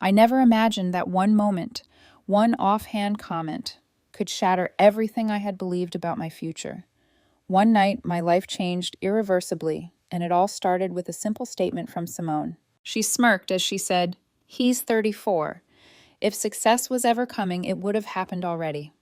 I never imagined that one moment, one offhand comment, could shatter everything I had believed about my future. One night, my life changed irreversibly, and it all started with a simple statement from Simone. She smirked as she said, "He's 34. If success was ever coming, it would have happened already."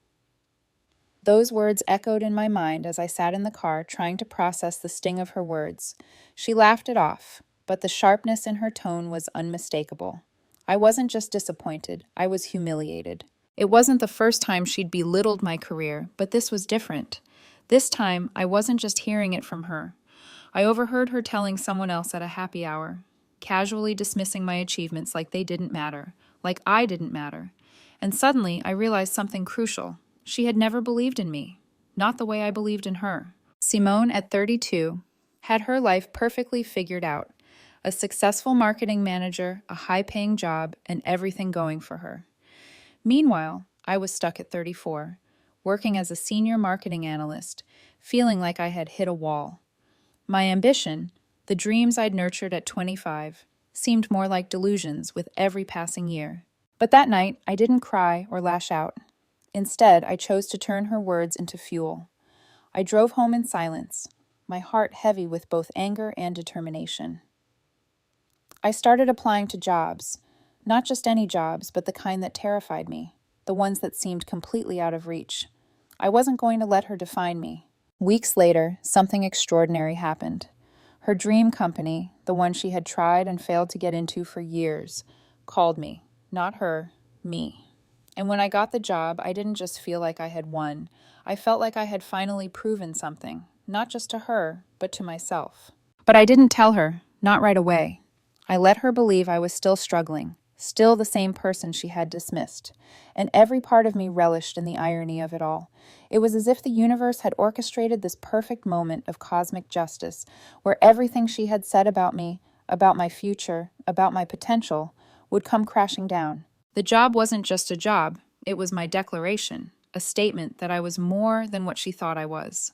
Those words echoed in my mind as I sat in the car trying to process the sting of her words. She laughed it off, but the sharpness in her tone was unmistakable. I wasn't just disappointed, I was humiliated. It wasn't the first time she'd belittled my career, but this was different. This time, I wasn't just hearing it from her. I overheard her telling someone else at a happy hour, casually dismissing my achievements like they didn't matter, like I didn't matter. And suddenly, I realized something crucial. She had never believed in me, not the way I believed in her. Simone, at 32, had her life perfectly figured out. A successful marketing manager, a high-paying job, and everything going for her. Meanwhile, I was stuck at 34, working as a senior marketing analyst, feeling like I had hit a wall. My ambition, the dreams I'd nurtured at 25, seemed more like delusions with every passing year. But that night, I didn't cry or lash out. Instead, I chose to turn her words into fuel. I drove home in silence, my heart heavy with both anger and determination. I started applying to jobs, not just any jobs, but the kind that terrified me, the ones that seemed completely out of reach. I wasn't going to let her define me. Weeks later, something extraordinary happened. Her dream company, the one she had tried and failed to get into for years, called me. Not her, me. And when I got the job, I didn't just feel like I had won. I felt like I had finally proven something, not just to her, but to myself. But I didn't tell her, not right away. I let her believe I was still struggling, still the same person she had dismissed. And every part of me relished in the irony of it all. It was as if the universe had orchestrated this perfect moment of cosmic justice, where everything she had said about me, about my future, about my potential, would come crashing down. The job wasn't just a job, it was my declaration, a statement that I was more than what she thought I was.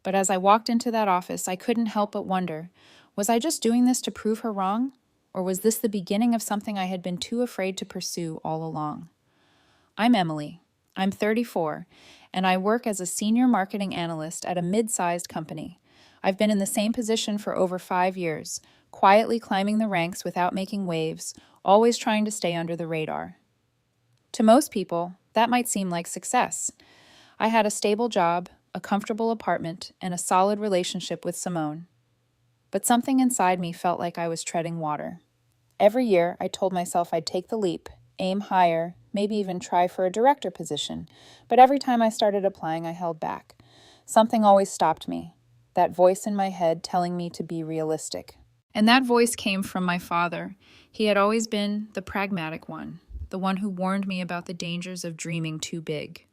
But as I walked into that office, I couldn't help but wonder, was I just doing this to prove her wrong? Or was this the beginning of something I had been too afraid to pursue all along? I'm Emily. I'm 34, and I work as a senior marketing analyst at a mid-sized company. I've been in the same position for over 5 years, quietly climbing the ranks without making waves, always trying to stay under the radar. To most people, that might seem like success. I had a stable job, a comfortable apartment, and a solid relationship with Simone. But something inside me felt like I was treading water. Every year, I told myself I'd take the leap, aim higher, maybe even try for a director position. But every time I started applying, I held back. Something always stopped me, that voice in my head telling me to be realistic. And that voice came from my father. He had always been the pragmatic one, the one who warned me about the dangers of dreaming too big.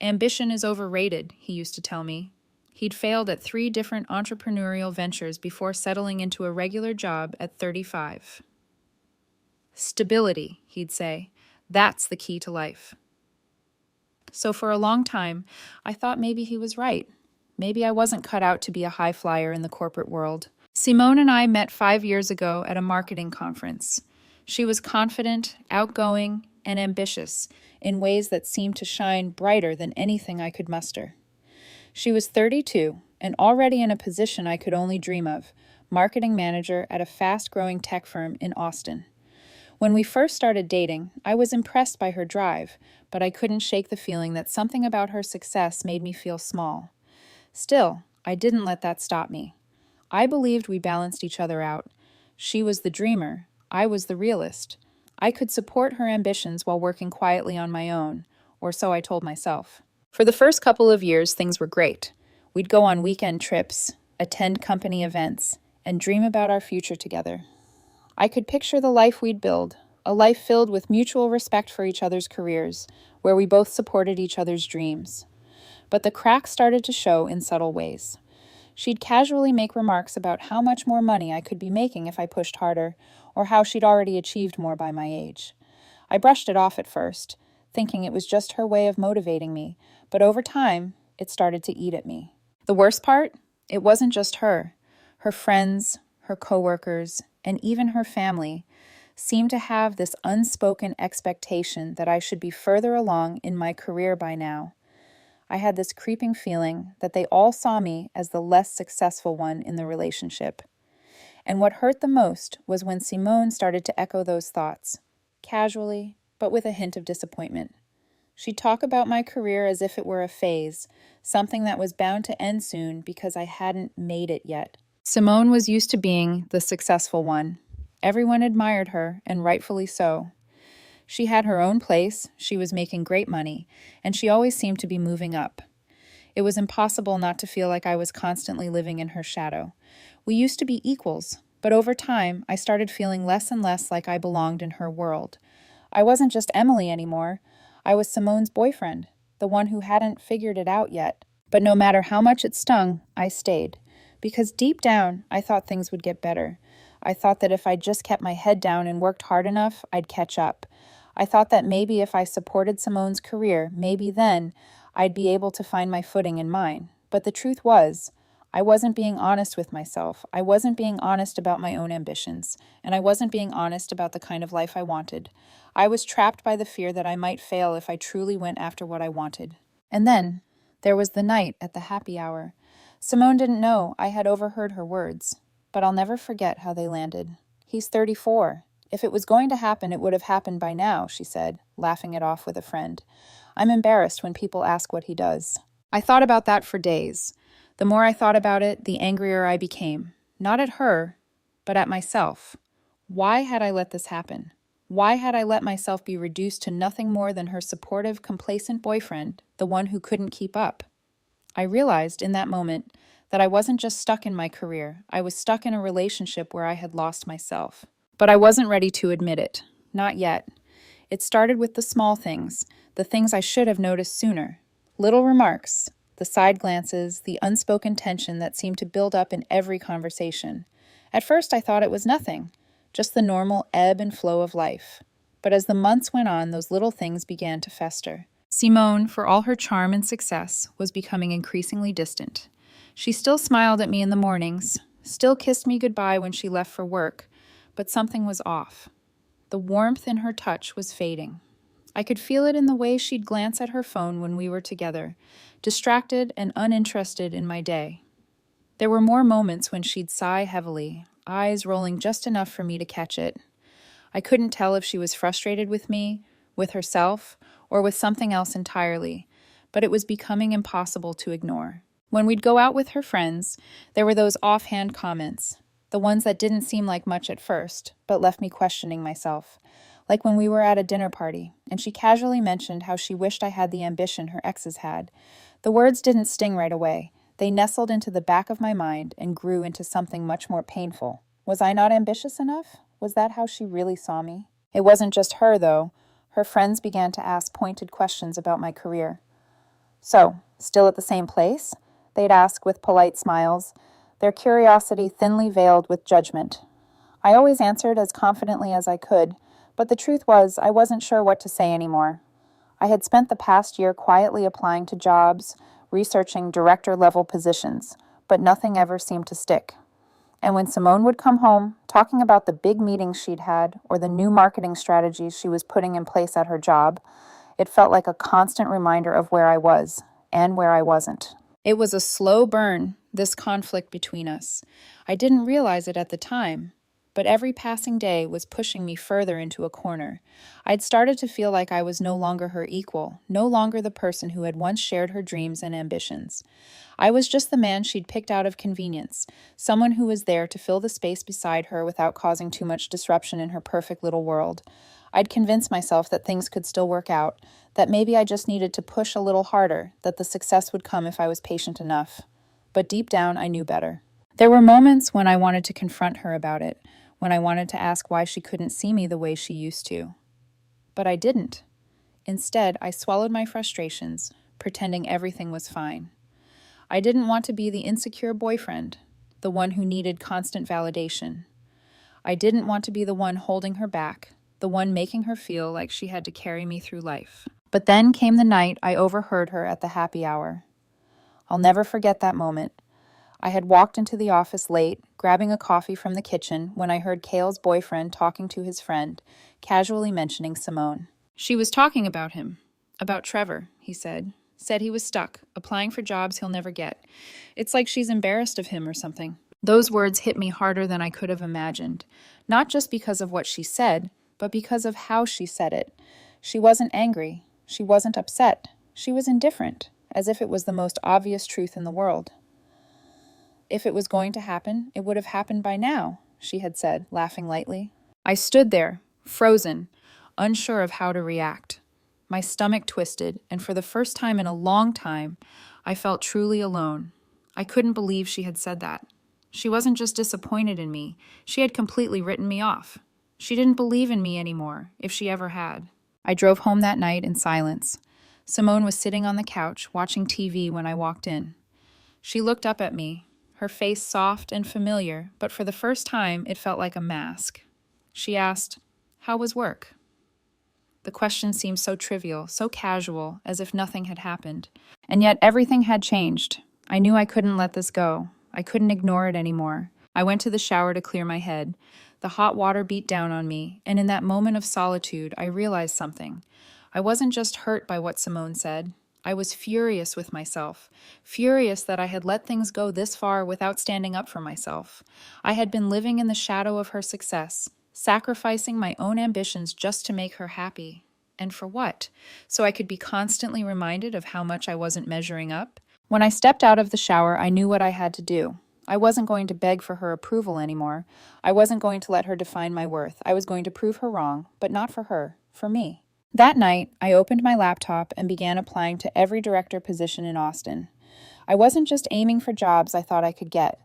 Ambition is overrated, he used to tell me. He'd failed at 3 different entrepreneurial ventures before settling into a regular job at 35. Stability, he'd say. That's the key to life. So for a long time, I thought maybe he was right. Maybe I wasn't cut out to be a high flyer in the corporate world. Simone and I met 5 years ago at a marketing conference. She was confident, outgoing, and ambitious in ways that seemed to shine brighter than anything I could muster. She was 32 and already in a position I could only dream of, marketing manager at a fast-growing tech firm in Austin. When we first started dating, I was impressed by her drive, but I couldn't shake the feeling that something about her success made me feel small. Still, I didn't let that stop me. I believed we balanced each other out. She was the dreamer, I was the realist. I could support her ambitions while working quietly on my own, or so I told myself. For the first couple of years, things were great. We'd go on weekend trips, attend company events, and dream about our future together. I could picture the life we'd build, a life filled with mutual respect for each other's careers, where we both supported each other's dreams. But the cracks started to show in subtle ways. She'd casually make remarks about how much more money I could be making if I pushed harder, or how she'd already achieved more by my age. I brushed it off at first, thinking it was just her way of motivating me, but over time, it started to eat at me. The worst part? It wasn't just her. Her friends, her coworkers, and even her family seemed to have this unspoken expectation that I should be further along in my career by now. I had this creeping feeling that they all saw me as the less successful one in the relationship. And what hurt the most was when Simone started to echo those thoughts, casually, but with a hint of disappointment. She'd talk about my career as if it were a phase, something that was bound to end soon because I hadn't made it yet. Simone was used to being the successful one. Everyone admired her, and rightfully so. She had her own place, she was making great money, and she always seemed to be moving up. It was impossible not to feel like I was constantly living in her shadow. We used to be equals, but over time, I started feeling less and less like I belonged in her world. I wasn't just Emily anymore. I was Simone's boyfriend, the one who hadn't figured it out yet. But no matter how much it stung, I stayed. Because deep down, I thought things would get better. I thought that if I just kept my head down and worked hard enough, I'd catch up. I thought that maybe if I supported Simone's career, maybe then I'd be able to find my footing in mine. But the truth was, I wasn't being honest with myself. I wasn't being honest about my own ambitions, and I wasn't being honest about the kind of life I wanted. I was trapped by the fear that I might fail if I truly went after what I wanted. And then, there was the night at the happy hour. Simone didn't know I had overheard her words, but I'll never forget how they landed. "He's 34. If it was going to happen, it would have happened by now," she said, laughing it off with a friend. "I'm embarrassed when people ask what he does." I thought about that for days. The more I thought about it, the angrier I became. Not at her, but at myself. Why had I let this happen? Why had I let myself be reduced to nothing more than her supportive, complacent boyfriend, the one who couldn't keep up? I realized in that moment that I wasn't just stuck in my career. I was stuck in a relationship where I had lost myself. But I wasn't ready to admit it. Not yet. It started with the small things, the things I should have noticed sooner. Little remarks, the side glances, the unspoken tension that seemed to build up in every conversation. At first I thought it was nothing, just the normal ebb and flow of life. But as the months went on, those little things began to fester. Simone, for all her charm and success, was becoming increasingly distant. She still smiled at me in the mornings, still kissed me goodbye when she left for work, but something was off. The warmth in her touch was fading. I could feel it in the way she'd glance at her phone when we were together, distracted and uninterested in my day. There were more moments when she'd sigh heavily, eyes rolling just enough for me to catch it. I couldn't tell if she was frustrated with me, with herself, or with something else entirely, but it was becoming impossible to ignore. When we'd go out with her friends, there were those offhand comments, the ones that didn't seem like much at first, but left me questioning myself. Like when we were at a dinner party, and she casually mentioned how she wished I had the ambition her exes had. The words didn't sting right away. They nestled into the back of my mind and grew into something much more painful. Was I not ambitious enough? Was that how she really saw me? It wasn't just her, though. Her friends began to ask pointed questions about my career. "So, still at the same place?" they'd ask with polite smiles, their curiosity thinly veiled with judgment. I always answered as confidently as I could, but the truth was I wasn't sure what to say anymore. I had spent the past year quietly applying to jobs, researching director-level positions, but nothing ever seemed to stick. And when Simone would come home, talking about the big meetings she'd had or the new marketing strategies she was putting in place at her job, it felt like a constant reminder of where I was and where I wasn't. It was a slow burn, this conflict between us. I didn't realize it at the time, but every passing day was pushing me further into a corner. I'd started to feel like I was no longer her equal, no longer the person who had once shared her dreams and ambitions. I was just the man she'd picked out of convenience, someone who was there to fill the space beside her without causing too much disruption in her perfect little world. I'd convinced myself that things could still work out, that maybe I just needed to push a little harder, that the success would come if I was patient enough. But deep down, I knew better. There were moments when I wanted to confront her about it, when I wanted to ask why she couldn't see me the way she used to. But I didn't. Instead, I swallowed my frustrations, pretending everything was fine. I didn't want to be the insecure boyfriend, the one who needed constant validation. I didn't want to be the one holding her back, the one making her feel like she had to carry me through life. But then came the night I overheard her at the happy hour. I'll never forget that moment. I had walked into the office late, grabbing a coffee from the kitchen, when I heard Cale's boyfriend talking to his friend, casually mentioning Simone. She was talking about him. About Trevor, he said. Said he was stuck, applying for jobs he'll never get. It's like she's embarrassed of him or something. Those words hit me harder than I could have imagined, not just because of what she said, but because of how she said it. She wasn't angry. She wasn't upset. She was indifferent, as if it was the most obvious truth in the world. If it was going to happen, it would have happened by now, she had said, laughing lightly. I stood there, frozen, unsure of how to react. My stomach twisted, and for the first time in a long time, I felt truly alone. I couldn't believe she had said that. She wasn't just disappointed in me, she had completely written me off. She didn't believe in me anymore, if she ever had. I drove home that night in silence. Simone was sitting on the couch, watching TV when I walked in. She looked up at me, her face soft and familiar, but for the first time it felt like a mask. She asked, "How was work?" The question seemed so trivial, so casual, as if nothing had happened. And yet everything had changed. I knew I couldn't let this go. I couldn't ignore it anymore. I went to the shower to clear my head. The hot water beat down on me, and in that moment of solitude, I realized something. I wasn't just hurt by what Simone said. I was furious with myself, furious that I had let things go this far without standing up for myself. I had been living in the shadow of her success, sacrificing my own ambitions just to make her happy. And for what? So I could be constantly reminded of how much I wasn't measuring up? When I stepped out of the shower, I knew what I had to do. I wasn't going to beg for her approval anymore. I wasn't going to let her define my worth. I was going to prove her wrong, but not for her, for me. That night, I opened my laptop and began applying to every director position in Austin. I wasn't just aiming for jobs I thought I could get.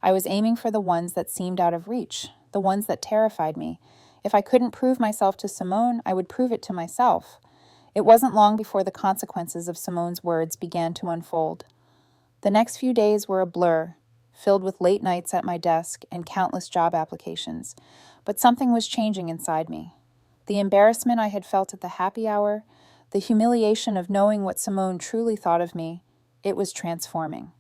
I was aiming for the ones that seemed out of reach, the ones that terrified me. If I couldn't prove myself to Simone, I would prove it to myself. It wasn't long before the consequences of Simone's words began to unfold. The next few days were a blur, filled with late nights at my desk and countless job applications. But something was changing inside me. The embarrassment I had felt at the happy hour, the humiliation of knowing what Simone truly thought of me, it was transforming.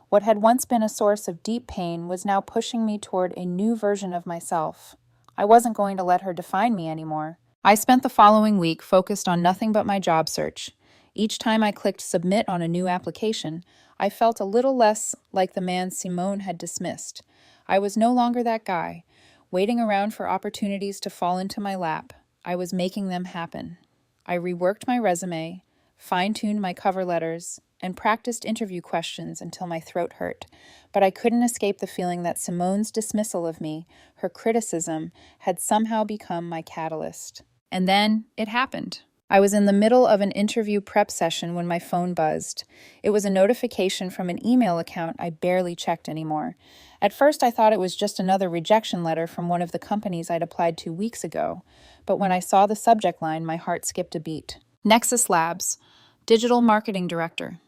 What had once been a source of deep pain was now pushing me toward a new version of myself. I wasn't going to let her define me anymore. I spent the following week focused on nothing but my job search. Each time I clicked submit on a new application, I felt a little less like the man Simone had dismissed. I was no longer that guy, waiting around for opportunities to fall into my lap. I was making them happen. I reworked my resume, fine-tuned my cover letters, and practiced interview questions until my throat hurt. But I couldn't escape the feeling that Simone's dismissal of me, her criticism, had somehow become my catalyst. And then it happened. I was in the middle of an interview prep session when my phone buzzed. It was a notification from an email account I barely checked anymore. At first, I thought it was just another rejection letter from one of the companies I'd applied to weeks ago. But when I saw the subject line, my heart skipped a beat. Nexus Labs, Digital Marketing Director.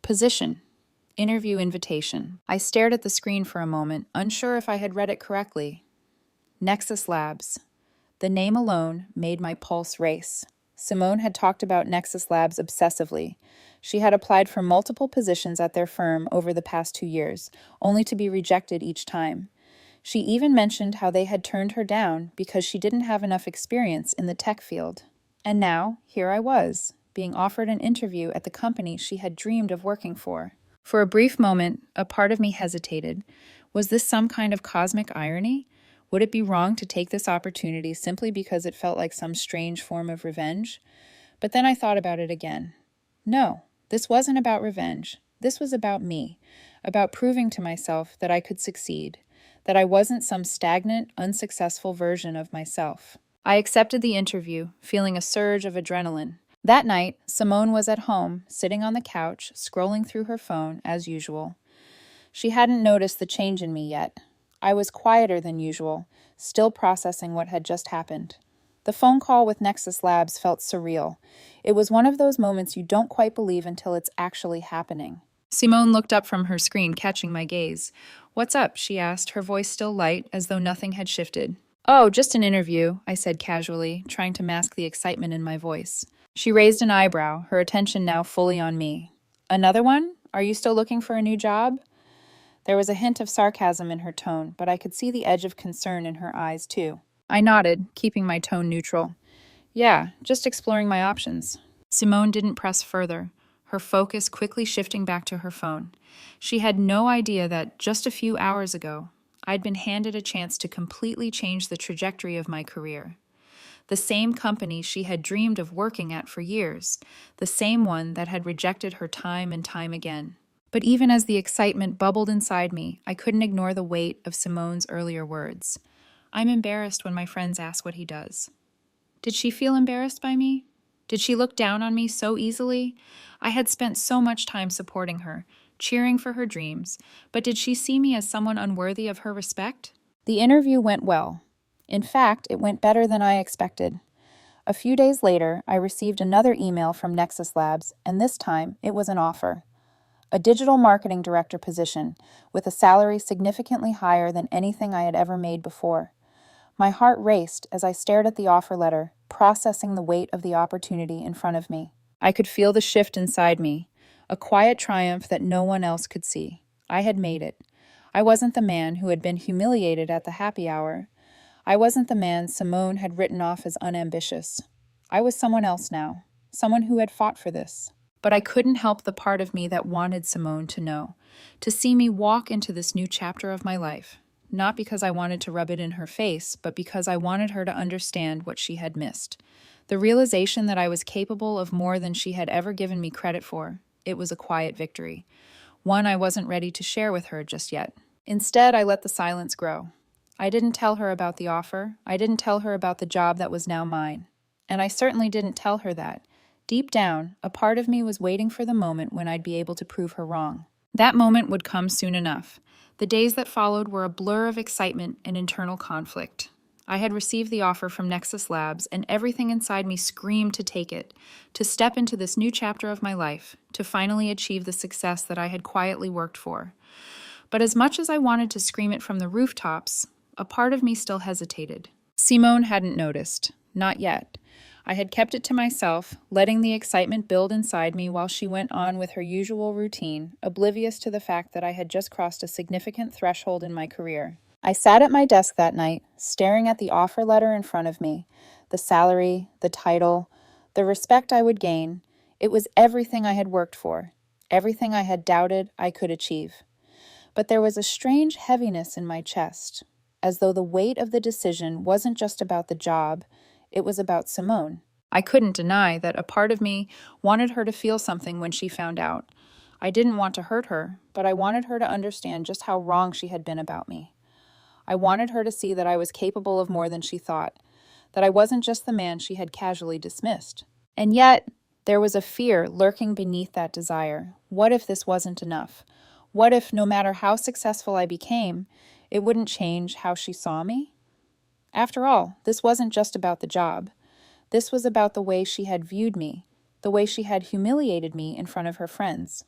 Position. Interview invitation. I stared at the screen for a moment, unsure if I had read it correctly. Nexus Labs. The name alone made my pulse race. Simone had talked about Nexus Labs obsessively. She had applied for multiple positions at their firm over the past 2 years, only to be rejected each time. She even mentioned how they had turned her down because she didn't have enough experience in the tech field. And now, here I was, being offered an interview at the company she had dreamed of working for. For a brief moment, a part of me hesitated. Was this some kind of cosmic irony? Would it be wrong to take this opportunity simply because it felt like some strange form of revenge? But then I thought about it again. No, this wasn't about revenge. This was about me, about proving to myself that I could succeed, that I wasn't some stagnant, unsuccessful version of myself. I accepted the interview, feeling a surge of adrenaline. That night, Simone was at home, sitting on the couch, scrolling through her phone, as usual. She hadn't noticed the change in me yet. I was quieter than usual, still processing what had just happened. The phone call with Nexus Labs felt surreal. It was one of those moments you don't quite believe until it's actually happening. Simone looked up from her screen, catching my gaze. "What's up?" she asked, her voice still light, as though nothing had shifted. "Oh, just an interview," I said casually, trying to mask the excitement in my voice. She raised an eyebrow, her attention now fully on me. "Another one? Are you still looking for a new job?" There was a hint of sarcasm in her tone, but I could see the edge of concern in her eyes, too. I nodded, keeping my tone neutral. Yeah, just exploring my options. Simone didn't press further, her focus quickly shifting back to her phone. She had no idea that, just a few hours ago, I'd been handed a chance to completely change the trajectory of my career. The same company she had dreamed of working at for years, the same one that had rejected her time and time again. But even as the excitement bubbled inside me, I couldn't ignore the weight of Simone's earlier words. I'm embarrassed when my friends ask what he does. Did she feel embarrassed by me? Did she look down on me so easily? I had spent so much time supporting her, cheering for her dreams, but did she see me as someone unworthy of her respect? The interview went well. In fact, it went better than I expected. A few days later, I received another email from Nexus Labs, and this time it was an offer. A digital marketing director position, with a salary significantly higher than anything I had ever made before. My heart raced as I stared at the offer letter, processing the weight of the opportunity in front of me. I could feel the shift inside me, a quiet triumph that no one else could see. I had made it. I wasn't the man who had been humiliated at the happy hour. I wasn't the man Simone had written off as unambitious. I was someone else now, someone who had fought for this. But I couldn't help the part of me that wanted Simone to know, to see me walk into this new chapter of my life, not because I wanted to rub it in her face, but because I wanted her to understand what she had missed. The realization that I was capable of more than she had ever given me credit for, it was a quiet victory, one I wasn't ready to share with her just yet. Instead, I let the silence grow. I didn't tell her about the offer. I didn't tell her about the job that was now mine. And I certainly didn't tell her that. Deep down, a part of me was waiting for the moment when I'd be able to prove her wrong. That moment would come soon enough. The days that followed were a blur of excitement and internal conflict. I had received the offer from Nexus Labs, and everything inside me screamed to take it, to step into this new chapter of my life, to finally achieve the success that I had quietly worked for. But as much as I wanted to scream it from the rooftops, a part of me still hesitated. Simone hadn't noticed. Not yet. I had kept it to myself, letting the excitement build inside me while she went on with her usual routine, oblivious to the fact that I had just crossed a significant threshold in my career. I sat at my desk that night, staring at the offer letter in front of me, the salary, the title, the respect I would gain. It was everything I had worked for, everything I had doubted I could achieve. But there was a strange heaviness in my chest, as though the weight of the decision wasn't just about the job, it was about Simone. I couldn't deny that a part of me wanted her to feel something when she found out. I didn't want to hurt her, but I wanted her to understand just how wrong she had been about me. I wanted her to see that I was capable of more than she thought, that I wasn't just the man she had casually dismissed. And yet, there was a fear lurking beneath that desire. What if this wasn't enough? What if, no matter how successful I became, it wouldn't change how she saw me? After all, this wasn't just about the job. This was about the way she had viewed me, the way she had humiliated me in front of her friends.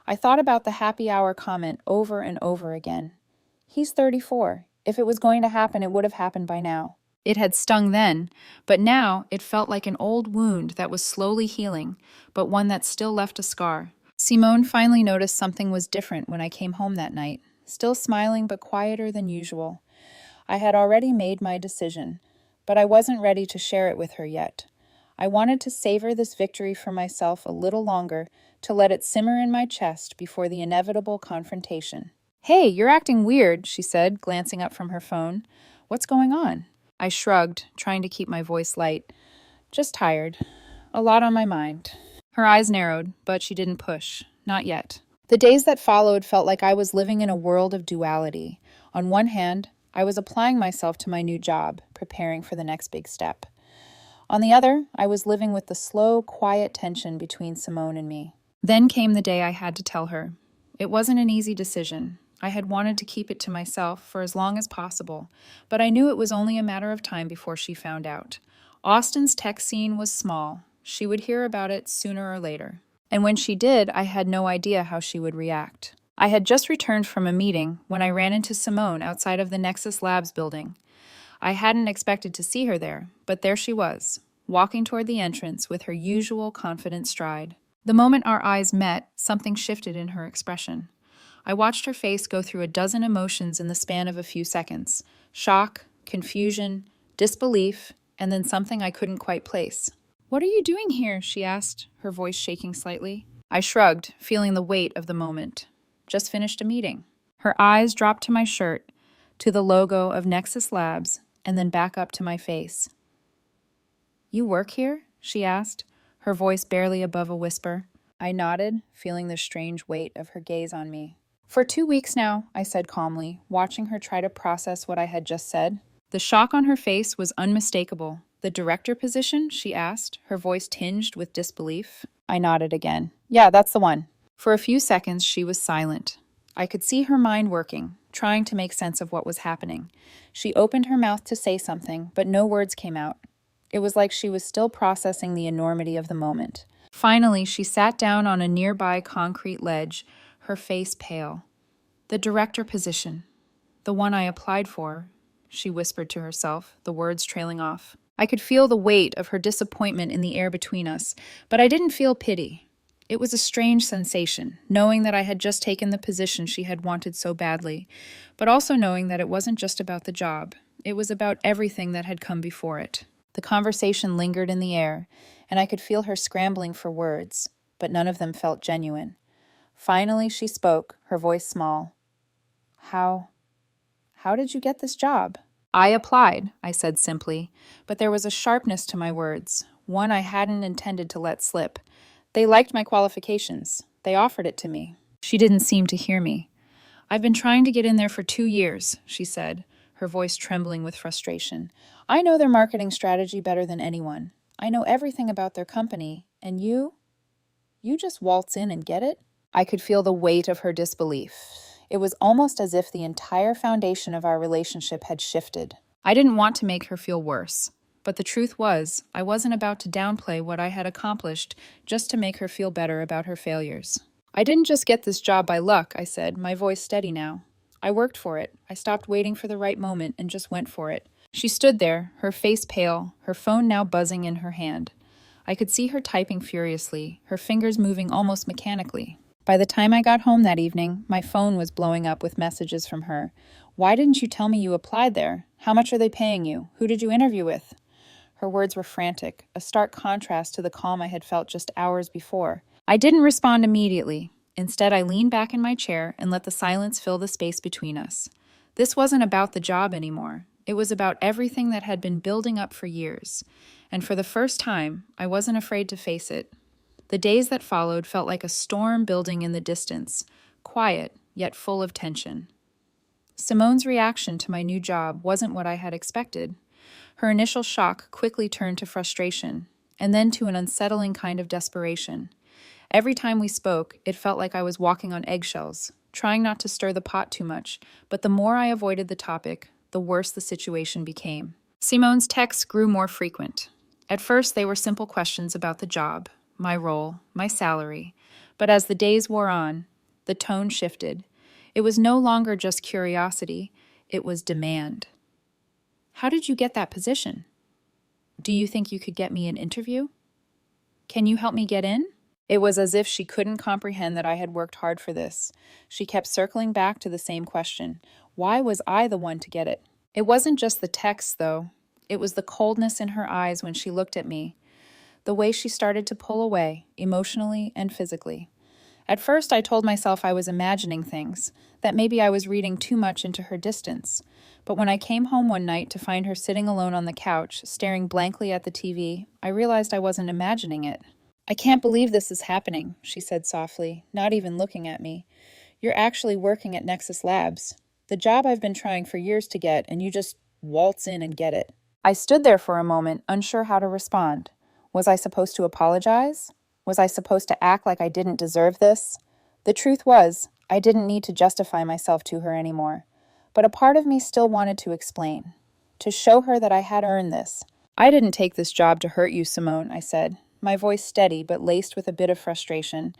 I thought about the happy hour comment over and over again. He's 34. If it was going to happen, it would have happened by now. It had stung then, but now it felt like an old wound that was slowly healing, but one that still left a scar. Simone finally noticed something was different when I came home that night, still smiling but quieter than usual. I had already made my decision, but I wasn't ready to share it with her yet. I wanted to savor this victory for myself a little longer, to let it simmer in my chest before the inevitable confrontation. "Hey, you're acting weird," she said, glancing up from her phone. "What's going on?" I shrugged, trying to keep my voice light. "Just tired. A lot on my mind." Her eyes narrowed, but she didn't push. Not yet. The days that followed felt like I was living in a world of duality. On one hand, I was applying myself to my new job, preparing for the next big step. On the other, I was living with the slow, quiet tension between Simone and me. Then came the day I had to tell her. It wasn't an easy decision. I had wanted to keep it to myself for as long as possible, but I knew it was only a matter of time before she found out. Austin's tech scene was small. She would hear about it sooner or later. And when she did, I had no idea how she would react. I had just returned from a meeting when I ran into Simone outside of the Nexus Labs building. I hadn't expected to see her there, but there she was, walking toward the entrance with her usual confident stride. The moment our eyes met, something shifted in her expression. I watched her face go through a dozen emotions in the span of a few seconds: shock, confusion, disbelief, and then something I couldn't quite place. "What are you doing here?" she asked, her voice shaking slightly. I shrugged, feeling the weight of the moment. "Just finished a meeting." Her eyes dropped to my shirt, to the logo of Nexus Labs, and then back up to my face. "You work here?" she asked, her voice barely above a whisper. I nodded, feeling the strange weight of her gaze on me. "For 2 weeks now," I said calmly, watching her try to process what I had just said. The shock on her face was unmistakable. "The director position?" she asked, her voice tinged with disbelief. I nodded again. "Yeah, that's the one." For a few seconds, she was silent. I could see her mind working, trying to make sense of what was happening. She opened her mouth to say something, but no words came out. It was like she was still processing the enormity of the moment. Finally, she sat down on a nearby concrete ledge, her face pale. "The director position. The one I applied for," she whispered to herself, the words trailing off. I could feel the weight of her disappointment in the air between us, but I didn't feel pity. It was a strange sensation, knowing that I had just taken the position she had wanted so badly, but also knowing that it wasn't just about the job. It was about everything that had come before it. The conversation lingered in the air, and I could feel her scrambling for words, but none of them felt genuine. Finally, she spoke, her voice small. How did you get this job?" "I applied," I said simply, but there was a sharpness to my words, one I hadn't intended to let slip. "They liked my qualifications. They offered it to me." She didn't seem to hear me. "I've been trying to get in there for 2 years," she said, her voice trembling with frustration. "I know their marketing strategy better than anyone. I know everything about their company, and you just waltz in and get it?" I could feel the weight of her disbelief. It was almost as if the entire foundation of our relationship had shifted. I didn't want to make her feel worse, but the truth was, I wasn't about to downplay what I had accomplished just to make her feel better about her failures. "I didn't just get this job by luck," I said, my voice steady now. "I worked for it. I stopped waiting for the right moment and just went for it." She stood there, her face pale, her phone now buzzing in her hand. I could see her typing furiously, her fingers moving almost mechanically. By the time I got home that evening, my phone was blowing up with messages from her. "Why didn't you tell me you applied there? How much are they paying you? Who did you interview with?" Her words were frantic, a stark contrast to the calm I had felt just hours before. I didn't respond immediately. Instead, I leaned back in my chair and let the silence fill the space between us. This wasn't about the job anymore. It was about everything that had been building up for years. And for the first time, I wasn't afraid to face it. The days that followed felt like a storm building in the distance, quiet, yet full of tension. Simone's reaction to my new job wasn't what I had expected. Her initial shock quickly turned to frustration, and then to an unsettling kind of desperation. Every time we spoke, it felt like I was walking on eggshells, trying not to stir the pot too much, but the more I avoided the topic, the worse the situation became. Simone's texts grew more frequent. At first, they were simple questions about the job, my role, my salary, but as the days wore on, the tone shifted. It was no longer just curiosity, it was demand. "How did you get that position? Do you think you could get me an interview? Can you help me get in?" It was as if she couldn't comprehend that I had worked hard for this. She kept circling back to the same question. Why was I the one to get it? It wasn't just the text, though. It was the coldness in her eyes when she looked at me, the way she started to pull away, emotionally and physically. At first, I told myself I was imagining things, that maybe I was reading too much into her distance. But when I came home one night to find her sitting alone on the couch, staring blankly at the TV, I realized I wasn't imagining it. "I can't believe this is happening," she said softly, not even looking at me. "You're actually working at Nexus Labs. The job I've been trying for years to get, and you just waltz in and get it." I stood there for a moment, unsure how to respond. Was I supposed to apologize? Was I supposed to act like I didn't deserve this? The truth was, I didn't need to justify myself to her anymore. But a part of me still wanted to explain, to show her that I had earned this. "I didn't take this job to hurt you, Simone," I said, my voice steady but laced with a bit of frustration.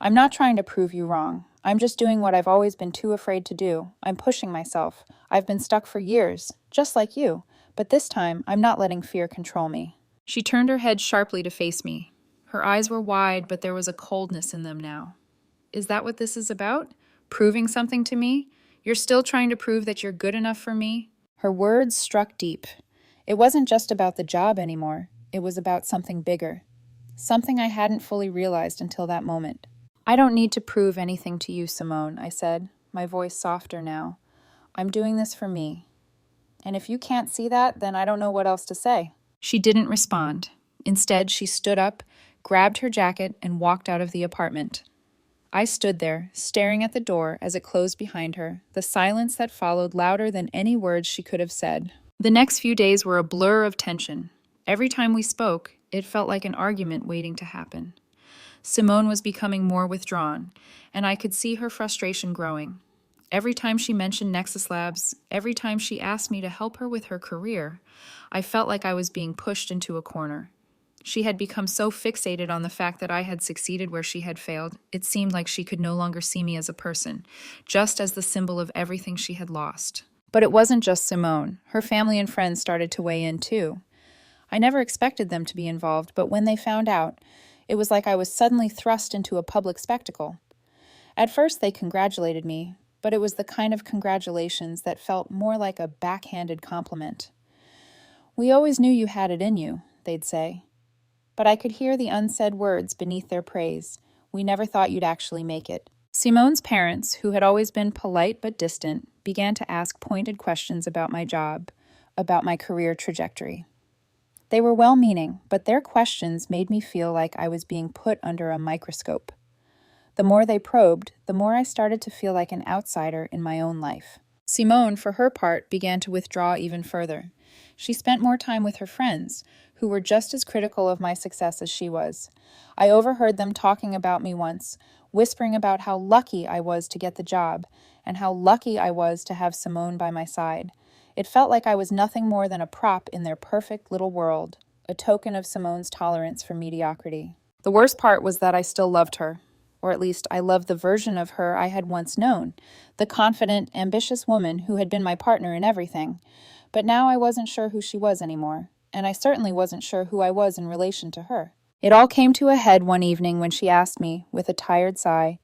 "I'm not trying to prove you wrong. I'm just doing what I've always been too afraid to do. I'm pushing myself. I've been stuck for years, just like you. But this time, I'm not letting fear control me." She turned her head sharply to face me. Her eyes were wide, but there was a coldness in them now. "Is that what this is about? Proving something to me? You're still trying to prove that you're good enough for me? Her words struck deep. It wasn't just about the job anymore. It was about something bigger. Something I hadn't fully realized until that moment. I don't need to prove anything to you, Simone, I said, my voice softer now. I'm doing this for me. And if you can't see that, then I don't know what else to say. She didn't respond. Instead, she stood up, grabbed her jacket, and walked out of the apartment. I stood there, staring at the door as it closed behind her, the silence that followed louder than any words she could have said. The next few days were a blur of tension. Every time we spoke, it felt like an argument waiting to happen. Simone was becoming more withdrawn, and I could see her frustration growing. Every time she mentioned Nexus Labs, every time she asked me to help her with her career, I felt like I was being pushed into a corner. She had become so fixated on the fact that I had succeeded where she had failed, it seemed like she could no longer see me as a person, just as the symbol of everything she had lost. But it wasn't just Simone. Her family and friends started to weigh in too. I never expected them to be involved, but when they found out, it was like I was suddenly thrust into a public spectacle. At first, they congratulated me, but it was the kind of congratulations that felt more like a backhanded compliment. "We always knew you had it in you," they'd say. But I could hear the unsaid words beneath their praise. "We never thought you'd actually make it." Simone's parents, who had always been polite but distant, began to ask pointed questions about my job, about my career trajectory. They were well-meaning, but their questions made me feel like I was being put under a microscope. The more they probed, the more I started to feel like an outsider in my own life. Simone, for her part, began to withdraw even further. She spent more time with her friends, who were just as critical of my success as she was. I overheard them talking about me once, whispering about how lucky I was to get the job, and how lucky I was to have Simone by my side. It felt like I was nothing more than a prop in their perfect little world, a token of Simone's tolerance for mediocrity. The worst part was that I still loved her. Or at least I loved the version of her I had once known, the confident, ambitious woman who had been my partner in everything. But now I wasn't sure who she was anymore, and I certainly wasn't sure who I was in relation to her. It all came to a head one evening when she asked me, with a tired sigh,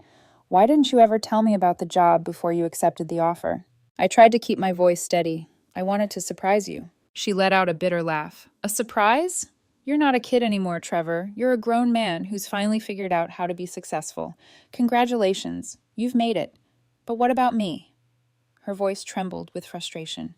"Why didn't you ever tell me about the job before you accepted the offer?" I tried to keep my voice steady. "I wanted to surprise you." She let out a bitter laugh. "A surprise? You're not a kid anymore, Trevor. You're a grown man who's finally figured out how to be successful. Congratulations. You've made it. But what about me?" Her voice trembled with frustration.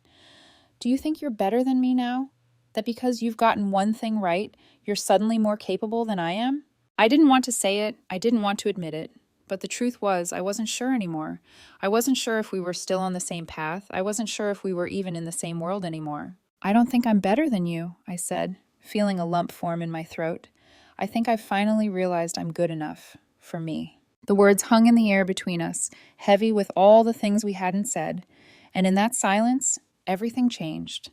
"Do you think you're better than me now? That because you've gotten one thing right, you're suddenly more capable than I am?" I didn't want to say it. I didn't want to admit it. But the truth was, I wasn't sure anymore. I wasn't sure if we were still on the same path. I wasn't sure if we were even in the same world anymore. "I don't think I'm better than you," I said, feeling a lump form in my throat. "I think I've finally realized I'm good enough. For me." The words hung in the air between us, heavy with all the things we hadn't said. And in that silence, everything changed.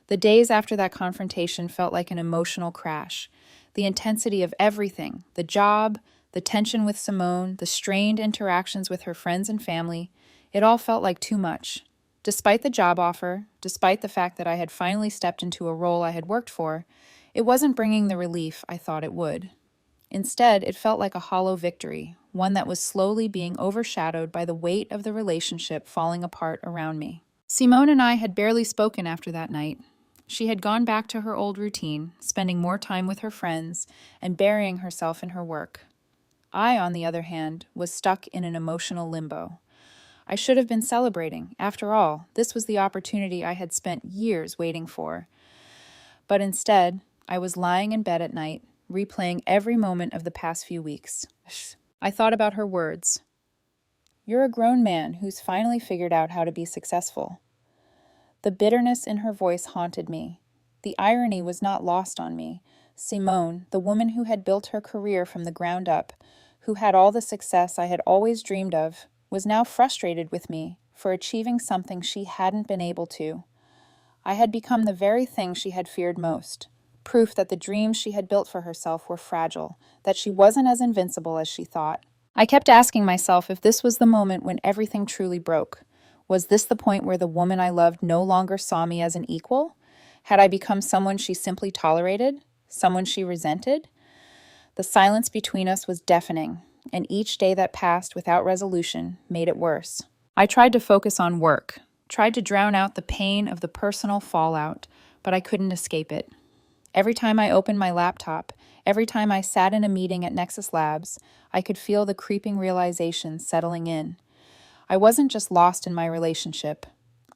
The days after that confrontation felt like an emotional crash. The intensity of everything, the job, the tension with Simone, the strained interactions with her friends and family, it all felt like too much. Despite the job offer, despite the fact that I had finally stepped into a role I had worked for, it wasn't bringing the relief I thought it would. Instead, it felt like a hollow victory, one that was slowly being overshadowed by the weight of the relationship falling apart around me. Simone and I had barely spoken after that night. She had gone back to her old routine, spending more time with her friends and burying herself in her work. I, on the other hand, was stuck in an emotional limbo. I should have been celebrating. After all, this was the opportunity I had spent years waiting for. But instead, I was lying in bed at night, replaying every moment of the past few weeks. I thought about her words. "You're a grown man who's finally figured out how to be successful." The bitterness in her voice haunted me. The irony was not lost on me. Simone, the woman who had built her career from the ground up, who had all the success I had always dreamed of, was now frustrated with me for achieving something she hadn't been able to. I had become the very thing she had feared most, proof that the dreams she had built for herself were fragile, that she wasn't as invincible as she thought. I kept asking myself if this was the moment when everything truly broke. Was this the point where the woman I loved no longer saw me as an equal? Had I become someone she simply tolerated? Someone she resented? The silence between us was deafening. and each day that passed without resolution made it worse. I tried to focus on work, tried to drown out the pain of the personal fallout, but I couldn't escape it. Every time I opened my laptop, every time I sat in a meeting at Nexus Labs, I could feel the creeping realization settling in. I wasn't just lost in my relationship.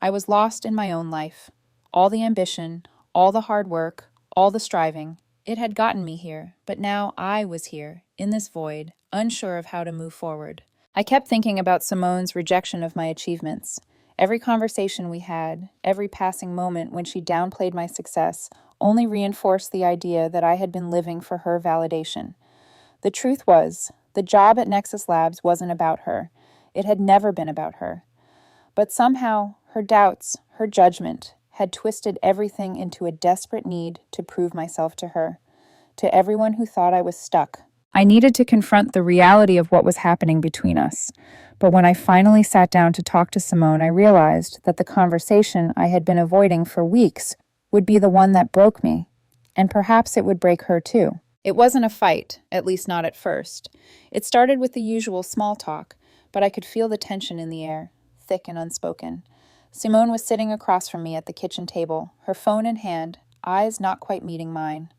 I was lost in my own life. All the ambition, all the hard work, all the striving, it had gotten me here, but now I was here, in this void, unsure of how to move forward. I kept thinking about Simone's rejection of my achievements. Every conversation we had, every passing moment when she downplayed my success, only reinforced the idea that I had been living for her validation. The truth was, the job at Nexus Labs wasn't about her. It had never been about her. But somehow, her doubts, her judgment, had twisted everything into a desperate need to prove myself to her, to everyone who thought I was stuck. I needed to confront the reality of what was happening between us. But when I finally sat down to talk to Simone, I realized that the conversation I had been avoiding for weeks would be the one that broke me, and perhaps it would break her too. It wasn't a fight, at least not at first. It started with the usual small talk, but I could feel the tension in the air, thick and unspoken. Simone was sitting across from me at the kitchen table, her phone in hand, eyes not quite meeting mine.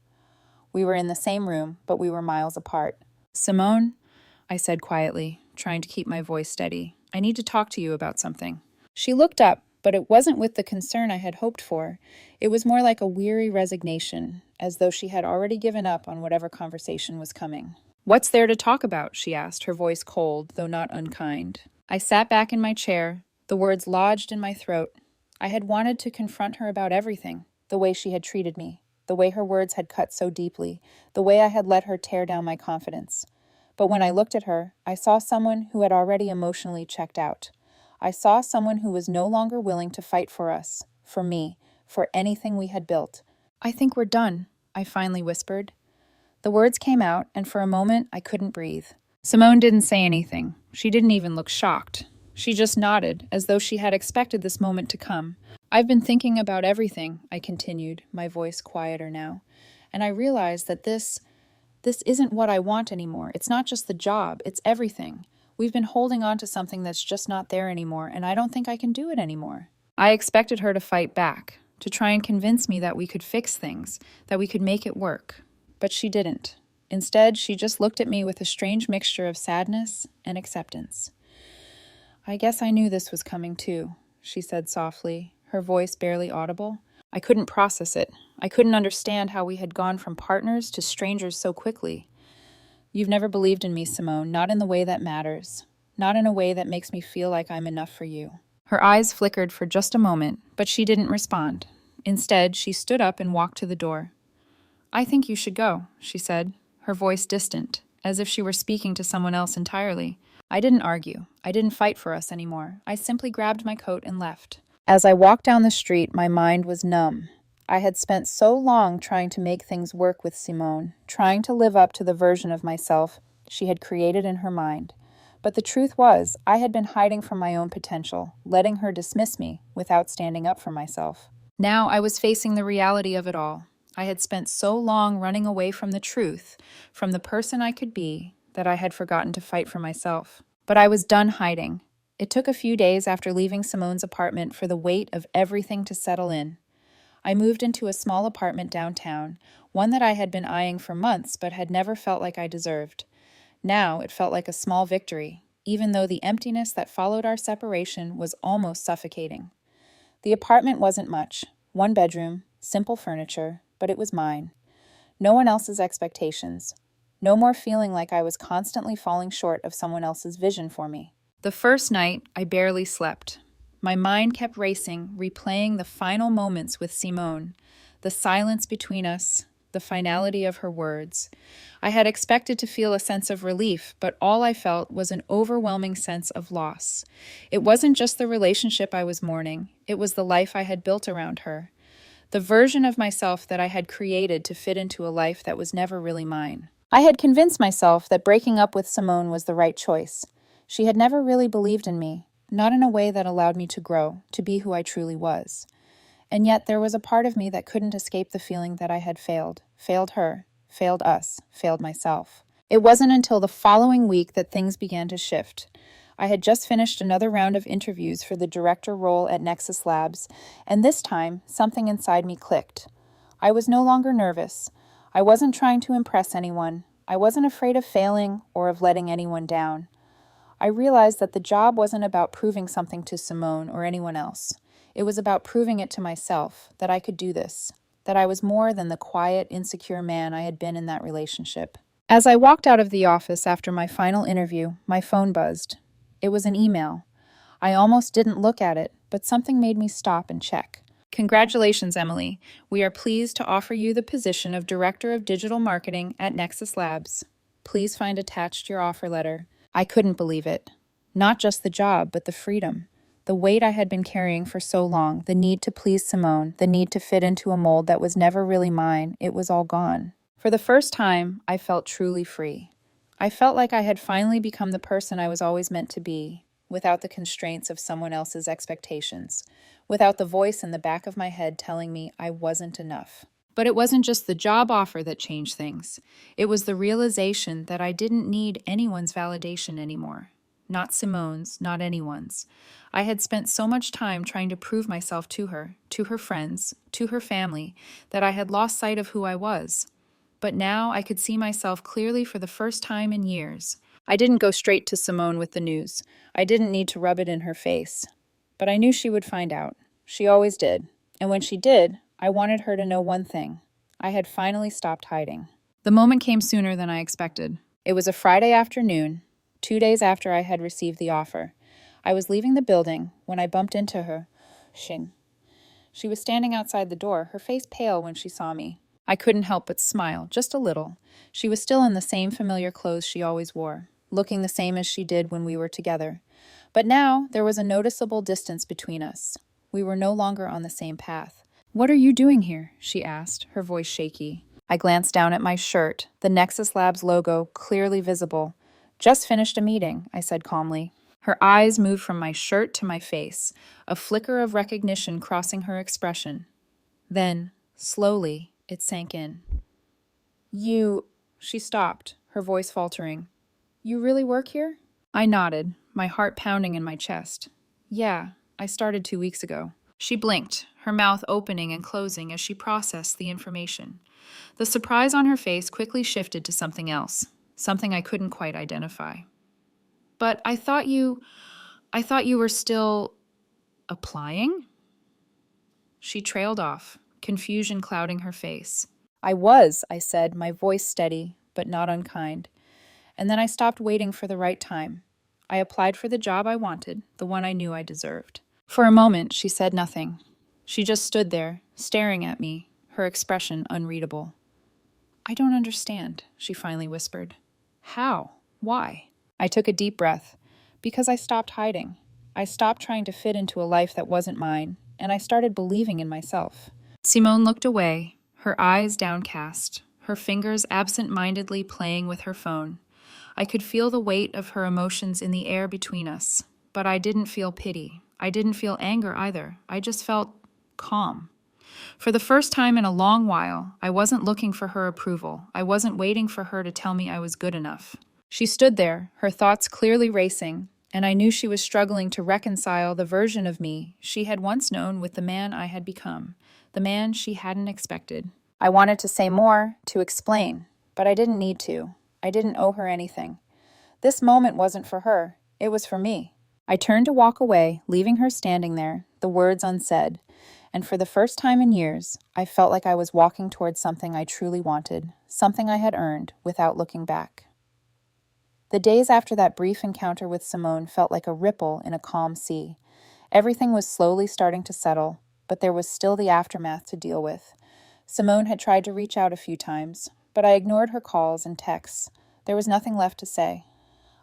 We were in the same room, but we were miles apart. "Simone," I said quietly, trying to keep my voice steady, "I need to talk to you about something." She looked up, but it wasn't with the concern I had hoped for. It was more like a weary resignation, as though she had already given up on whatever conversation was coming. "What's there to talk about?" she asked, her voice cold, though not unkind. I sat back in my chair, the words lodged in my throat. I had wanted to confront her about everything, the way she had treated me, the way her words had cut so deeply, the way I had let her tear down my confidence. But when I looked at her, I saw someone who had already emotionally checked out. I saw someone who was no longer willing to fight for us, for me, for anything we had built. "I think we're done," I finally whispered. The words came out, and for a moment I couldn't breathe. Simone didn't say anything. She didn't even look shocked. She just nodded, as though she had expected this moment to come. "I've been thinking about everything," I continued, my voice quieter now. "And I realized that this isn't what I want anymore. It's not just the job, it's everything. We've been holding on to something that's just not there anymore, and I don't think I can do it anymore." I expected her to fight back, to try and convince me that we could fix things, that we could make it work. But she didn't. Instead, she just looked at me with a strange mixture of sadness and acceptance. "I guess I knew this was coming too," she said softly, her voice barely audible. I couldn't process it. I couldn't understand how we had gone from partners to strangers so quickly. "You've never believed in me, Simone, not in the way that matters, not in a way that makes me feel like I'm enough for you." Her eyes flickered for just a moment, but she didn't respond. Instead, she stood up and walked to the door. "I think you should go," she said, her voice distant, as if she were speaking to someone else entirely. I didn't argue. I didn't fight for us anymore. I simply grabbed my coat and left. As I walked down the street, my mind was numb. I had spent so long trying to make things work with Simone, trying to live up to the version of myself she had created in her mind. But the truth was, I had been hiding from my own potential, letting her dismiss me without standing up for myself. Now I was facing the reality of it all. I had spent so long running away from the truth, from the person I could be, that I had forgotten to fight for myself. But I was done hiding. It took a few days after leaving Simone's apartment for the weight of everything to settle in. I moved into a small apartment downtown, one that I had been eyeing for months but had never felt like I deserved. Now it felt like a small victory, even though the emptiness that followed our separation was almost suffocating. The apartment wasn't much. One bedroom, simple furniture, but it was mine. No one else's expectations. No more feeling like I was constantly falling short of someone else's vision for me. The first night, I barely slept. My mind kept racing, replaying the final moments with Simone, the silence between us, the finality of her words. I had expected to feel a sense of relief, but all I felt was an overwhelming sense of loss. It wasn't just the relationship I was mourning, it was the life I had built around her. The version of myself that I had created to fit into a life that was never really mine. I had convinced myself that breaking up with Simone was the right choice. She had never really believed in me, not in a way that allowed me to grow, to be who I truly was. And yet there was a part of me that couldn't escape the feeling that I had failed her, failed us, failed myself. It wasn't until the following week that things began to shift. I had just finished another round of interviews for the director role at Nexus Labs, and this time, something inside me clicked. I was no longer nervous. I wasn't trying to impress anyone. I wasn't afraid of failing or of letting anyone down. I realized that the job wasn't about proving something to Simone or anyone else. It was about proving it to myself, that I could do this, that I was more than the quiet, insecure man I had been in that relationship. As I walked out of the office after my final interview, my phone buzzed. It was an email. I almost didn't look at it, but something made me stop and check. Congratulations, Emily. We are pleased to offer you the position of Director of Digital Marketing at Nexus Labs. Please find attached your offer letter. I couldn't believe it. Not just the job, but the freedom. The weight I had been carrying for so long, the need to please Simone, the need to fit into a mold that was never really mine, it was all gone. For the first time, I felt truly free. I felt like I had finally become the person I was always meant to be, without the constraints of someone else's expectations, without the voice in the back of my head telling me I wasn't enough. But it wasn't just the job offer that changed things. It was the realization that I didn't need anyone's validation anymore. Not Simone's, not anyone's. I had spent so much time trying to prove myself to her friends, to her family, that I had lost sight of who I was. But now I could see myself clearly for the first time in years. I didn't go straight to Simone with the news. I didn't need to rub it in her face. But I knew she would find out. She always did. And when she did, I wanted her to know one thing. I had finally stopped hiding. The moment came sooner than I expected. It was a Friday afternoon, 2 days after I had received the offer. I was leaving the building when I bumped into her. She was standing outside the door, her face pale when she saw me. I couldn't help but smile, just a little. She was still in the same familiar clothes she always wore, looking the same as she did when we were together. But now there was a noticeable distance between us. We were no longer on the same path. "What are you doing here?" she asked, her voice shaky. I glanced down at my shirt, the Nexus Labs logo clearly visible. "Just finished a meeting," I said calmly. Her eyes moved from my shirt to my face, a flicker of recognition crossing her expression. Then, slowly, it sank in. She stopped, her voice faltering. "You really work here?" I nodded, my heart pounding in my chest. "Yeah, I started 2 weeks ago." She blinked, her mouth opening and closing as she processed the information. The surprise on her face quickly shifted to something else, something I couldn't quite identify. "But I thought you were still applying?" She trailed off, confusion clouding her face. "I was," I said, my voice steady, but not unkind. And then I stopped waiting for the right time. I applied for the job I wanted, the one I knew I deserved. For a moment, she said nothing. She just stood there, staring at me, her expression unreadable. "I don't understand," she finally whispered. "How? Why?" I took a deep breath. Because I stopped hiding. I stopped trying to fit into a life that wasn't mine, and I started believing in myself. Simone looked away, her eyes downcast, her fingers absent-mindedly playing with her phone. I could feel the weight of her emotions in the air between us, but I didn't feel pity. I didn't feel anger either. I just felt calm. For the first time in a long while, I wasn't looking for her approval. I wasn't waiting for her to tell me I was good enough. She stood there, her thoughts clearly racing, and I knew she was struggling to reconcile the version of me she had once known with the man I had become, the man she hadn't expected. I wanted to say more, to explain, but I didn't need to. I didn't owe her anything. This moment wasn't for her. It was for me. I turned to walk away, leaving her standing there, the words unsaid. And for the first time in years, I felt like I was walking towards something I truly wanted, something I had earned without looking back. The days after that brief encounter with Simone felt like a ripple in a calm sea. Everything was slowly starting to settle, but there was still the aftermath to deal with. Simone had tried to reach out a few times, but I ignored her calls and texts. There was nothing left to say.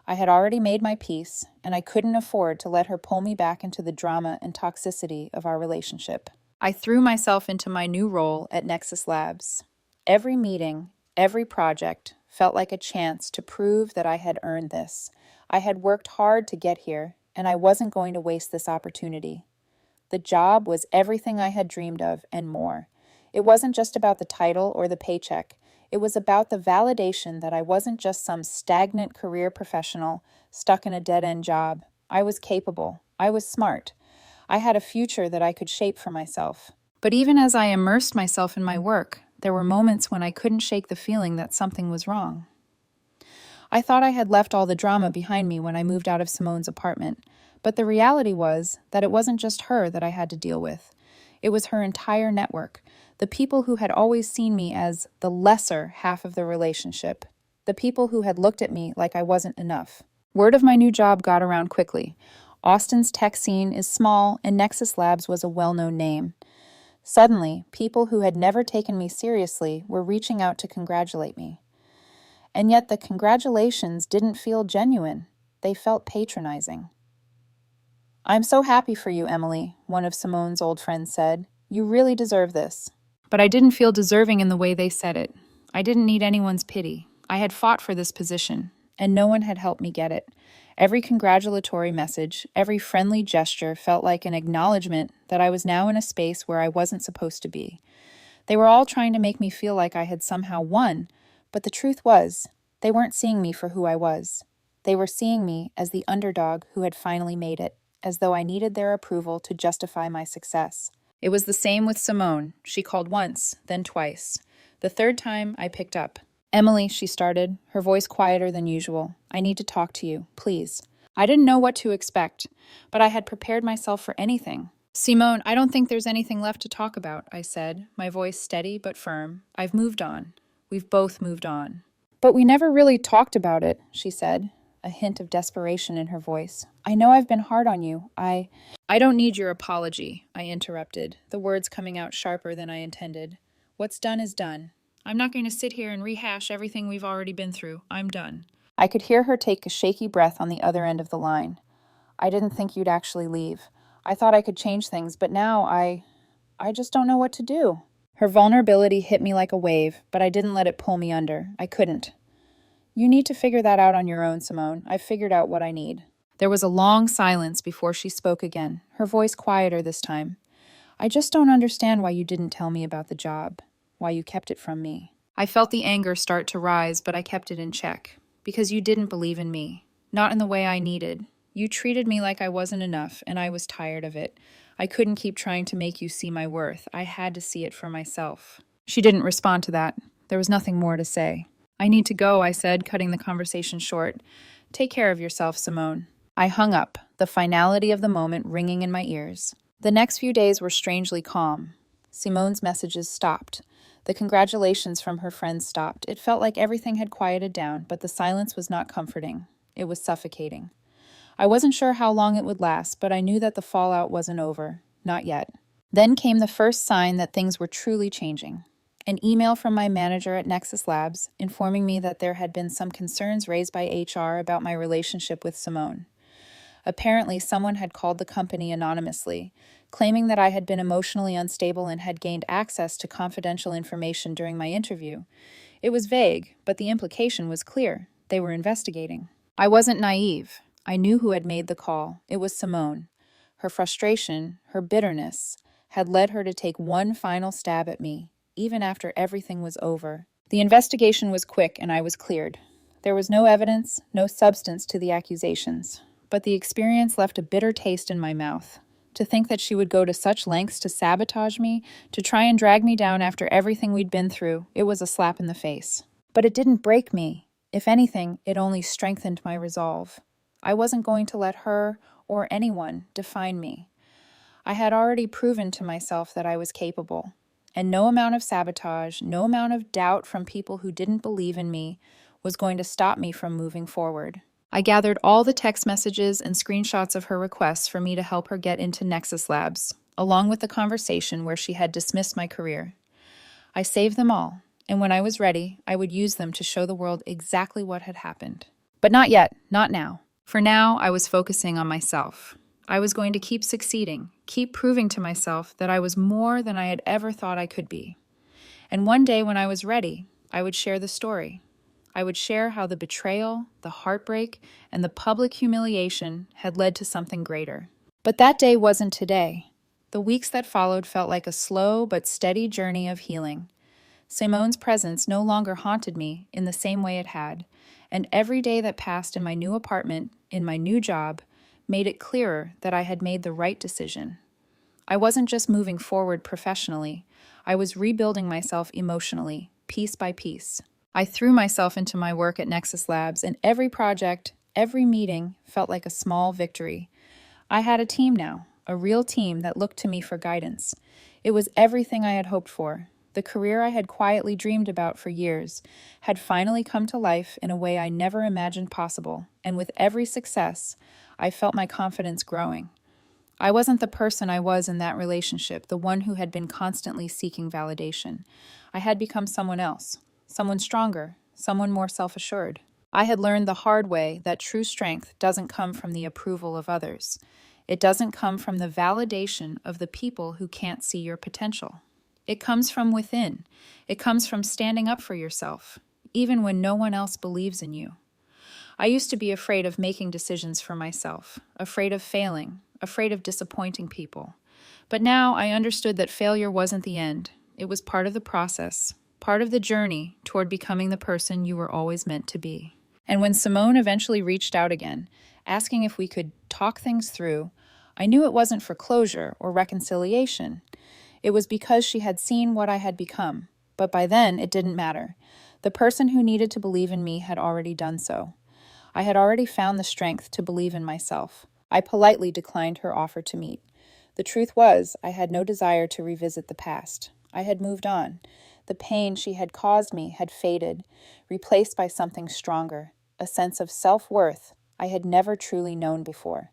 I had already made my peace, and I couldn't afford to let her pull me back into the drama and toxicity of our relationship. I threw myself into my new role at Nexus Labs. Every meeting, every project felt like a chance to prove that I had earned this. I had worked hard to get here, and I wasn't going to waste this opportunity. The job was everything I had dreamed of and more. It wasn't just about the title or the paycheck. It was about the validation that I wasn't just some stagnant career professional stuck in a dead-end job. I was capable. I was smart. I had a future that I could shape for myself. But even as I immersed myself in my work, there were moments when I couldn't shake the feeling that something was wrong. I thought I had left all the drama behind me when I moved out of Simone's apartment, but the reality was that it wasn't just her that I had to deal with. It was her entire network, the people who had always seen me as the lesser half of the relationship, the people who had looked at me like I wasn't enough. Word of my new job got around quickly. Austin's tech scene is small, and Nexus Labs was a well-known name. Suddenly, people who had never taken me seriously were reaching out to congratulate me. And yet the congratulations didn't feel genuine. They felt patronizing. "I'm so happy for you, Emily," one of Simone's old friends said. "You really deserve this." But I didn't feel deserving in the way they said it. I didn't need anyone's pity. I had fought for this position, and no one had helped me get it. Every congratulatory message, every friendly gesture felt like an acknowledgement that I was now in a space where I wasn't supposed to be. They were all trying to make me feel like I had somehow won, but the truth was, they weren't seeing me for who I was. They were seeing me as the underdog who had finally made it, as though I needed their approval to justify my success. It was the same with Simone. She called once, then twice. The third time, I picked up. "Emily," she started, her voice quieter than usual. "I need to talk to you, please." I didn't know what to expect, but I had prepared myself for anything. "Simone, I don't think there's anything left to talk about," I said, my voice steady but firm. "I've moved on. We've both moved on." "But we never really talked about it," she said, a hint of desperation in her voice. "I know I've been hard on you. I don't need your apology," I interrupted, the words coming out sharper than I intended. "What's done is done. I'm not going to sit here and rehash everything we've already been through. I'm done." I could hear her take a shaky breath on the other end of the line. "I didn't think you'd actually leave. I thought I could change things, but now I just don't know what to do." Her vulnerability hit me like a wave, but I didn't let it pull me under. I couldn't. "You need to figure that out on your own, Simone. I've figured out what I need." There was a long silence before she spoke again, her voice quieter this time. "I just don't understand why you didn't tell me about the job, why you kept it from me." I felt the anger start to rise, but I kept it in check. "Because you didn't believe in me. Not in the way I needed. You treated me like I wasn't enough, and I was tired of it. I couldn't keep trying to make you see my worth. I had to see it for myself." She didn't respond to that. There was nothing more to say. "I need to go," I said, cutting the conversation short. "Take care of yourself, Simone." I hung up, the finality of the moment ringing in my ears. The next few days were strangely calm. Simone's messages stopped. The congratulations from her friends stopped. It felt like everything had quieted down, but the silence was not comforting. It was suffocating. I wasn't sure how long it would last, but I knew that the fallout wasn't over. Not yet. Then came the first sign that things were truly changing. An email from my manager at Nexus Labs informing me that there had been some concerns raised by HR about my relationship with Simone. Apparently, someone had called the company anonymously, claiming that I had been emotionally unstable and had gained access to confidential information during my interview. It was vague, but the implication was clear. They were investigating. I wasn't naive. I knew who had made the call. It was Simone. Her frustration, her bitterness, had led her to take one final stab at me, even after everything was over. The investigation was quick, and I was cleared. There was no evidence, no substance to the accusations. But the experience left a bitter taste in my mouth. To think that she would go to such lengths to sabotage me, to try and drag me down after everything we'd been through, it was a slap in the face. But it didn't break me. If anything, it only strengthened my resolve. I wasn't going to let her or anyone define me. I had already proven to myself that I was capable, and no amount of sabotage, no amount of doubt from people who didn't believe in me was going to stop me from moving forward. I gathered all the text messages and screenshots of her requests for me to help her get into Nexus Labs, along with the conversation where she had dismissed my career. I saved them all, and when I was ready, I would use them to show the world exactly what had happened. But not yet, not now. For now, I was focusing on myself. I was going to keep succeeding, keep proving to myself that I was more than I had ever thought I could be. And one day when I was ready, I would share the story. I would share how the betrayal, the heartbreak, and the public humiliation had led to something greater. But that day wasn't today. The weeks that followed felt like a slow but steady journey of healing. Simone's presence no longer haunted me in the same way it had, and every day that passed in my new apartment, in my new job, made it clearer that I had made the right decision. I wasn't just moving forward professionally, I was rebuilding myself emotionally, piece by piece. I threw myself into my work at Nexus Labs, and every project, every meeting felt like a small victory. I had a team now, a real team that looked to me for guidance. It was everything I had hoped for. The career I had quietly dreamed about for years had finally come to life in a way I never imagined possible, and with every success, I felt my confidence growing. I wasn't the person I was in that relationship, the one who had been constantly seeking validation. I had become someone else, someone stronger, someone more self-assured. I had learned the hard way that true strength doesn't come from the approval of others. It doesn't come from the validation of the people who can't see your potential. It comes from within. It comes from standing up for yourself, even when no one else believes in you. I used to be afraid of making decisions for myself, afraid of failing, afraid of disappointing people. But now I understood that failure wasn't the end. It was part of the process, part of the journey toward becoming the person you were always meant to be. And when Simone eventually reached out again, asking if we could talk things through, I knew it wasn't for closure or reconciliation. It was because she had seen what I had become. But by then, it didn't matter. The person who needed to believe in me had already done so. I had already found the strength to believe in myself. I politely declined her offer to meet. The truth was, I had no desire to revisit the past. I had moved on. The pain she had caused me had faded, replaced by something stronger, a sense of self-worth I had never truly known before.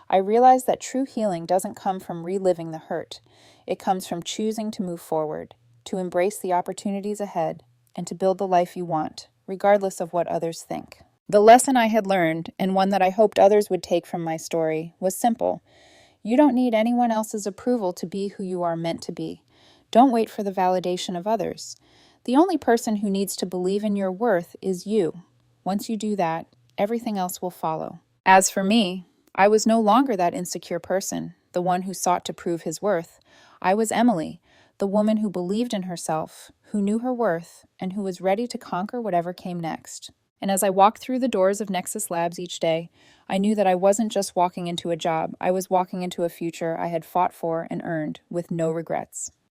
I realized that true healing doesn't come from reliving the hurt. It comes from choosing to move forward, to embrace the opportunities ahead, and to build the life you want, regardless of what others think. The lesson I had learned, and one that I hoped others would take from my story, was simple. You don't need anyone else's approval to be who you are meant to be. Don't wait for the validation of others. The only person who needs to believe in your worth is you. Once you do that, everything else will follow. As for me, I was no longer that insecure person, the one who sought to prove his worth. I was Emily, the woman who believed in herself, who knew her worth, and who was ready to conquer whatever came next. And as I walked through the doors of Nexus Labs each day, I knew that I wasn't just walking into a job, I was walking into a future I had fought for and earned with no regrets.